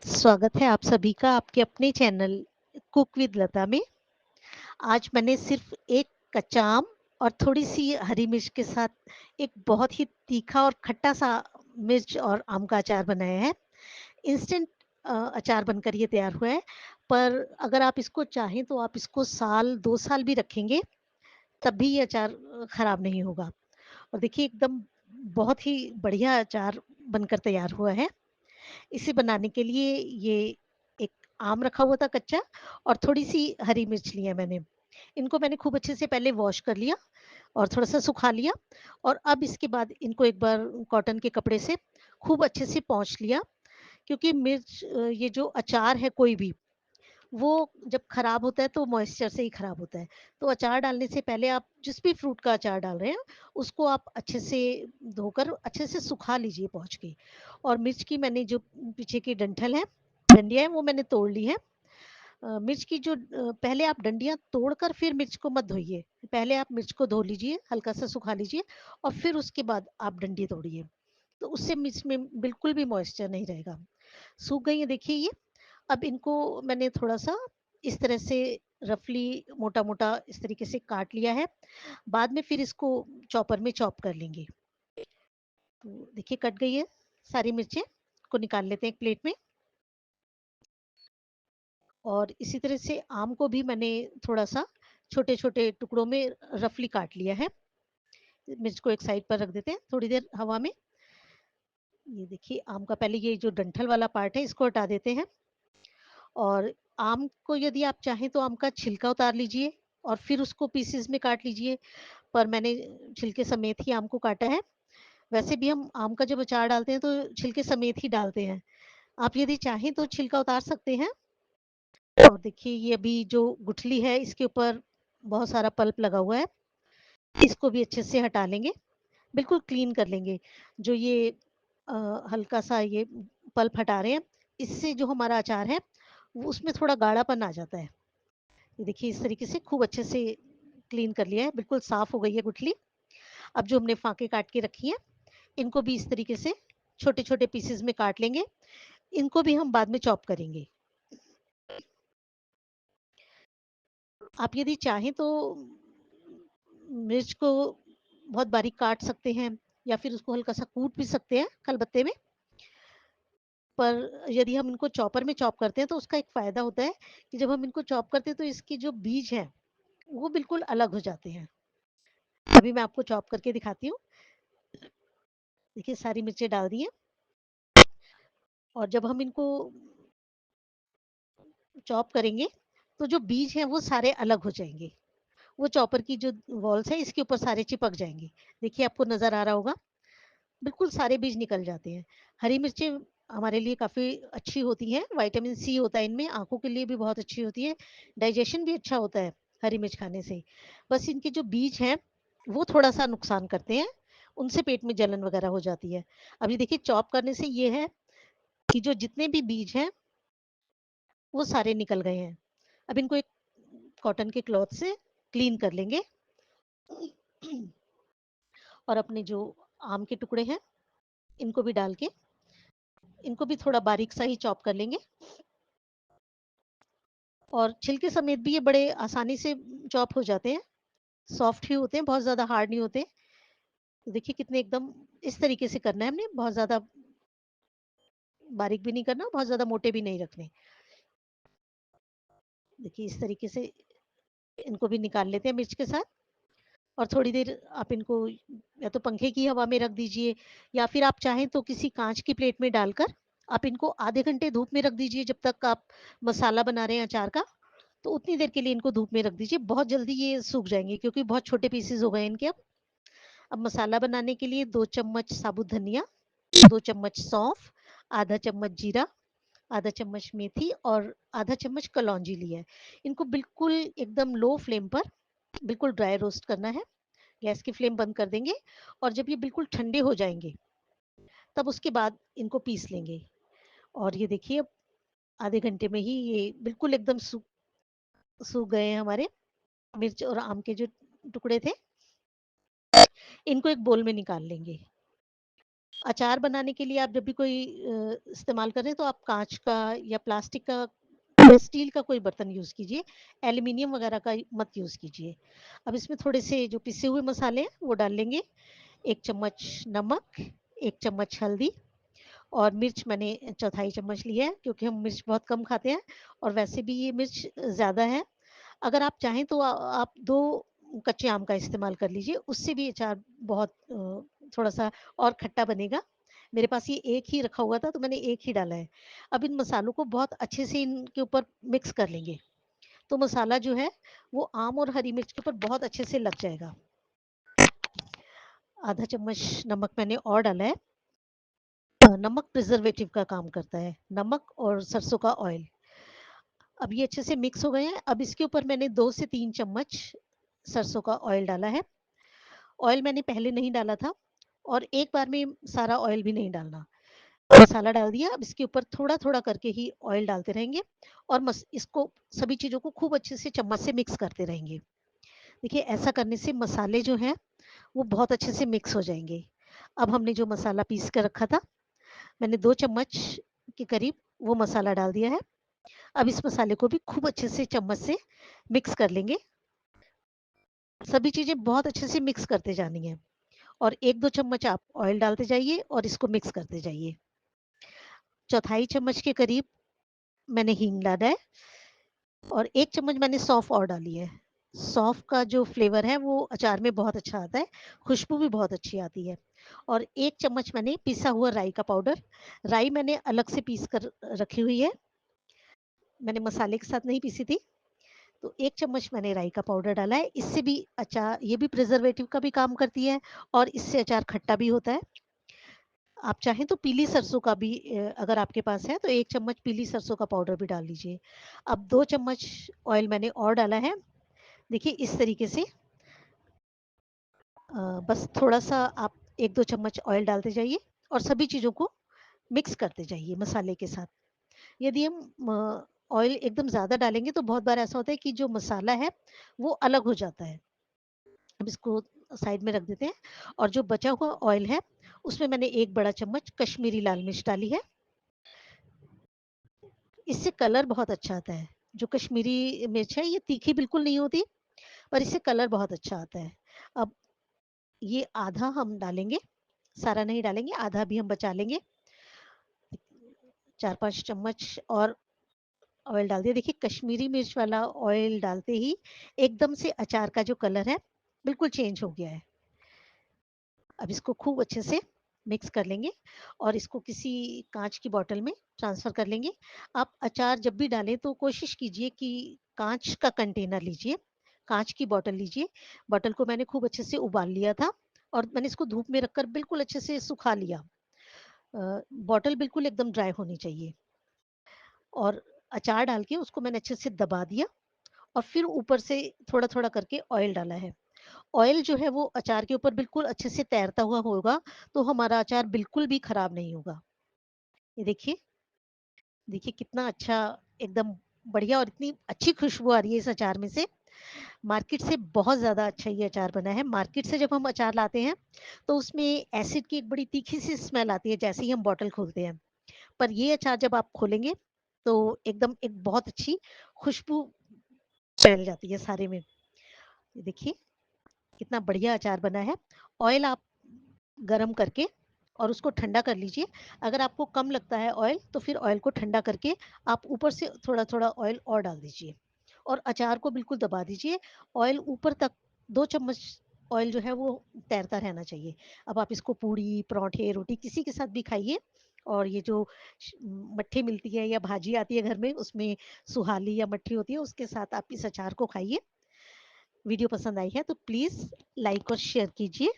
स्वागत है आप सभी का आपके अपने चैनल कुक विद लता में। आज मैंने सिर्फ एक कच्चा आम और थोड़ी-सी हरी मिर्च के साथ एक बहुत ही तीखा और खट्टा-सा मिर्च और आम का अचार बनाया है। इंस्टेंट अचार बनकर ये तैयार हुआ है, पर अगर आप इसको चाहें तो आप इसको साल 2 साल भी रखेंगे, तब भी ये अचार खराब नहीं होगा। और देखिए एकदम बहुत ही बढ़िया अचार बनकर तैयार हुआ है। इसे बनाने के लिए ये एक आम रखा हुआ था कच्चा और थोड़ी-सी हरी मिर्च ली है मैंने। इनको मैंने खूब अच्छे से पहले वॉश कर लिया और थोड़ा-सा सुखा लिया और अब इसके बाद इनको एक बार कॉटन के कपड़े से खूब अच्छे से पोंछ लिया, क्योंकि मिर्च ये जो अचार है कोई भी, वो जब खराब होता है तो मॉइस्चर से ही खराब होता है। तो अचार डालने से पहले आप जिस भी फ्रूट का अचार डाल रहे हैं, उसको आप अच्छे से धोकर अच्छे से सुखा लीजिए पोंछ के। और मिर्च की मैंने जो पीछे की डंठल है, डंडियाँ हैं, वो मैंने तोड़ ली हैं। मिर्च की जो पहले आप डंडियाँ तोड़कर फिर मिर्च को मत धोइए। पहले आप मिर्च को धो लीजिए, हल्का-सा सुखा लीजिए और फिर उसके बाद आप डंडी तोड़िए। तो उससे मिर्च में बिल्कुल भी मॉइस्चर नहीं रहेगा। सूख गई है देखिए ये। अब इनको मैंने थोड़ा-सा इस तरह से रफली मोटा-मोटा इस तरीके से काट लिया है। बाद में फिर इसको चॉपर में चॉप कर लेंगे। तो देखिए कट गई है सारी मिर्चें, को निकाल लेते हैं एक प्लेट में। और इसी तरह से आम को भी मैंने थोड़ा-सा छोटे-छोटे टुकड़ों में रफली काट लिया है। मिर्च को एक साइड पर रख देते हैं थोड़ी देर हवा में। ये देखिए आम का पहले ये जो डंठल वाला पार्ट है इसको हटा देते हैं। और आम को यदि आप चाहें तो आम का छिलका उतार लीजिए और फिर उसको पीसेस में काट लीजिए, पर मैंने छिलके समेत ही आम को काटा है। वैसे भी हम आम का जब अचार डालते हैं तो छिलके समेत ही डालते हैं। आप यदि चाहें तो छिलका उतार सकते हैं। और देखिए ये अभी जो गुठली है इसके ऊपर बहुत सारा पल्प लगा हुआ है, इसको भी अच्छे से हटा लेंगे, बिल्कुल क्लीन कर लेंगे। जो ये हल्का-सा ये पल्प हटा रहे हैं, इससे जो हमारा अचार है, वो उसमें थोड़ा गाढ़ापन आ जाता है। ये देखिए इस तरीके से खूब अच्छे से क्लीन कर लिया है, बिल्कुल साफ हो गई है गुठली। अब जो हमने फाँके काट के रखी हैं, इनको भी इस तरीके से छोटे-छोटे पीसेज़ में काट लेंगे। इनको भी हम बाद में चॉप करेंगे। आप यदि चाहें तो मिर्च को बहुत बारीक काट सकते हैं या फिर उसको हल्का-सा कूट भी सकते हैं खलबत्ते में। पर यदि हम इनको चॉपर में चॉप करते हैं तो उसका एक फ़ायदा होता है कि जब हम इनको चॉप करते हैं तो इसके जो बीज हैं, वो बिल्कुल अलग हो जाते हैं। अभी मैं आपको चॉप करके दिखाती हूँ। देखिए सारी मिर्चें डाल दी हैं और जब हम इनको चॉप करेंगे, तो जो बीज हैं वो सारे अलग हो जाएँगे। वो चॉपर की जो वॉल्स है इसके ऊपर सारे चिपक जाएँगे। देखिए आपको नज़र आ रहा होगा, बिल्कुल सारे बीज निकल जाते हैं। हरी मिर्चें हमारे लिए काफ़ी अच्छी होती हैं, विटामिन सी होता है इनमें, आँखों के लिए भी बहुत अच्छी होती है, डाइजेशन भी अच्छा होता है हरी मिर्च खाने से। बस इनके जो बीज हैं, वो थोड़ा-सा नुकसान करते हैं, उनसे पेट में जलन वगैरह हो जाती है। अभी देखिए चॉप करने से ये है कि जो जितने भी बीज हैं, वो सारे निकल गए हैं। अब इनको एक कॉटन के क्लॉथ से क्लीन कर लेंगे और अपने जो आम के टुकड़े हैं, इनको भी डाल के इनको भी थोड़ा बारीक सा ही चॉप कर लेंगे। और छिलके समेत भी ये बड़े आसानी से चॉप हो जाते हैं, सॉफ्ट ही होते हैं, बहुत ज़्यादा हार्ड नहीं होते। तो देखिए कितने एकदम इस तरीके से करना है हमने, बहुत ज़्यादा बारीक भी नहीं करना, बहुत ज़्यादा मोटे भी नहीं रखने। देखिए इस तरीके से इनको भी निकाल लेते हैं मिर्च के साथ। और थोड़ी देर आप इनको या तो पंखे की हवा में रख दीजिए या फिर आप चाहें तो किसी काँच की प्लेट में डालकर आप इनको आधे घंटे धूप में रख दीजिए, जब तक आप मसाला बना रहे हैं अचार का। तो उतनी देर के लिए इनको धूप में रख दीजिए, बहुत जल्दी ये सूख जाएँगे क्योंकि बहुत छोटे पीसेज़ हो गए हैं इनके अब। अब मसाला बनाने के लिए 2 चम्मच साबुत धनिया, 2 चम्मच सौंफ, आधा चम्मच जीरा, आधा चम्मच मेथी और आधा चम्मच कलौंजी लिया है। इनको बिल्कुल एकदम लो फ्लेम पर बिल्कुल ड्राई रोस्ट करना है। गैस की फ्लेम बंद कर देंगे और जब ये बिल्कुल ठंडे हो जाएँगे, तब उसके बाद इनको पीस लेंगे। और ये देखिए अब आधे घंटे में ही ये बिल्कुल एकदम सूख गए हैं हमारे मिर्च और आम के जो टुकड़े थे। इनको एक बोल में निकाल लेंगे अचार बनाने के लिए आप जब भी कोई इस्तेमाल करें तो आप काँच का या प्लास्टिक का या स्टील का कोई बर्तन यूज़ कीजिए, एल्यूमीनियम वगैरह का मत यूज़ कीजिए। अब इसमें थोड़े से जो पिसे हुए मसाले हैं वो डाल लेंगे, 1 चम्मच नमक, 1 चम्मच हल्दी और मिर्च मैंने चौथाई चम्मच लिया है क्योंकि हम मिर्च बहुत कम खाते हैं और वैसे भी ये मिर्च ज़्यादा है। अगर आप चाहें तो आप 2 कच्चे आम का इस्तेमाल कर लीजिए, उससे भी अचार बहुत थोड़ा-सा और खट्टा बनेगा। मेरे पास ये एक ही रखा हुआ था तो मैंने एक ही डाला है। अब इन मसालों को बहुत अच्छे से इनके ऊपर मिक्स कर लेंगे। तो मसाला जो है वो आम और हरी मिर्च के ऊपर बहुत अच्छे से लग जाएगा। आधा चम्मच नमक मैंने और डाला है। नमक प्रिजर्वेटिव का काम करता है, नमक और सरसों का ऑयल। अब ये अच्छे से मिक्स हो गए हैं। अब इसके ऊपर मैंने 2 से 3 चम्मच सरसों का ऑयल डाला है। ऑयल मैंने पहले नहीं डाला था और एक बार में सारा ऑयल भी नहीं डालना। मसाला डाल दिया, अब इसके ऊपर थोड़ा-थोड़ा करके ही ऑयल डालते रहेंगे और इसको सभी चीज़ों को खूब अच्छे से चम्मच से मिक्स करते रहेंगे। देखिए ऐसा करने से मसाले जो हैं वो बहुत अच्छे से मिक्स हो जाएँगे। अब हमने जो मसाला पीस कर रखा था, मैंने 2 चम्मच के करीब वो मसाला डाल दिया है। अब इस मसाले को भी खूब अच्छे से चम्मच से मिक्स कर लेंगे। सभी चीज़ें बहुत अच्छे से मिक्स करते जानी है और 1-2 चम्मच आप ऑयल डालते जाइए और इसको मिक्स करते जाइए। चौथाई चम्मच के करीब मैंने हींग डाला है और 1 चम्मच मैंने सौंफ और डाली है। सौंफ का जो फ्लेवर है वो अचार में बहुत अच्छा आता है, खुशबू भी बहुत अच्छी आती है। और 1 चम्मच मैंने पिसा हुआ राई का पाउडर, राई मैंने अलग से पीस कर रखी हुई है, मैंने मसाले के साथ नहीं पीसी थी। तो 1 चम्मच मैंने राई का पाउडर डाला है, इससे भी अचार ये भी प्रिजर्वेटिव का भी काम करती है और इससे अचार खट्टा भी होता है। आप चाहें तो पीली सरसों का भी अगर आपके पास है तो 1 चम्मच पीली सरसों का पाउडर भी डाल लीजिए। अब 2 चम्मच ऑयल मैंने और डाला है। देखिए इस तरीके से बस थोड़ा-सा आप 1-2 चम्मच ऑयल डालते जाइए और सभी चीज़ों को मिक्स करते जाइए मसाले के साथ। यदि हम ऑयल एकदम ज़्यादा डालेंगे तो बहुत बार ऐसा होता है कि जो मसाला है वो अलग हो जाता है। अब इसको साइड में रख देते हैं और जो बचा हुआ ऑयल है उसमें मैंने 1 बड़ा चम्मच कश्मीरी लाल मिर्च डाली है। इससे कलर बहुत अच्छा आता है। जो कश्मीरी मिर्च है ये तीखी बिल्कुल नहीं होती पर इससे कलर बहुत अच्छा आता है। अब ये आधा हम डालेंगे, सारा नहीं डालेंगे, आधा भी हम बचा लेंगे। 4-5 चम्मच और ऑयल डाल दिया। देखिए कश्मीरी मिर्च वाला ऑयल डालते ही एकदम से अचार का जो कलर है बिल्कुल चेंज हो गया है। अब इसको खूब अच्छे से मिक्स कर लेंगे और इसको किसी कांच की बॉटल में ट्रांसफ़र कर लेंगे। आप अचार जब भी डालें तो कोशिश कीजिए कि कांच का कंटेनर लीजिए, कांच की बॉटल लीजिए। बॉटल को मैंने खूब अच्छे से उबाल लिया था और मैंने इसको धूप में रखकर बिल्कुल अच्छे से सुखा लिया। बॉटल बिल्कुल एकदम ड्राई होनी चाहिए और अचार डाल के उसको मैंने अच्छे से दबा दिया और फिर ऊपर से थोड़ा-थोड़ा करके ऑयल डाला है। ऑयल जो है वो अचार के ऊपर बिल्कुल अच्छे से तैरता हुआ होगा, तो हमारा अचार बिल्कुल भी खराब नहीं होगा। ये देखिए, देखिए कितना अच्छा एकदम बढ़िया और इतनी अच्छी खुशबू आ रही है इस अचार में से। मार्केट से बहुत ज़्यादा अच्छा ये अचार बना है। मार्केट से जब हम अचार लाते हैं, तो उसमें एसिड की एक बड़ी तीखी-सी स्मेल आती है जैसे ही हम बॉटल खोलते हैं। पर ये अचार जब आप खोलेंगे, तो एकदम एक बहुत अच्छी खुशबू फैल जाती है सारे में। ये देखिए कितना बढ़िया अचार बना है। ऑयल आप गरम करके और उसको ठंडा कर लीजिए। अगर आपको कम लगता है ऑयल तो फिर ऑयल को ठंडा करके आप ऊपर से थोड़ा-थोड़ा ऑयल और डाल दीजिए और अचार को बिल्कुल दबा दीजिए। ऑयल ऊपर तक 2 चम्मच ऑयल जो है वो तैरता रहना चाहिए। अब आप इसको पूड़ी, पराठे, रोटी किसी के साथ भी खाइए और ये जो मट्ठी मिलती है या भाजी आती है घर में उसमें सुहाली या मट्ठी होती है उसके साथ आप इस अचार को खाइए। वीडियो पसंद आई है तो प्लीज़ लाइक और शेयर कीजिए।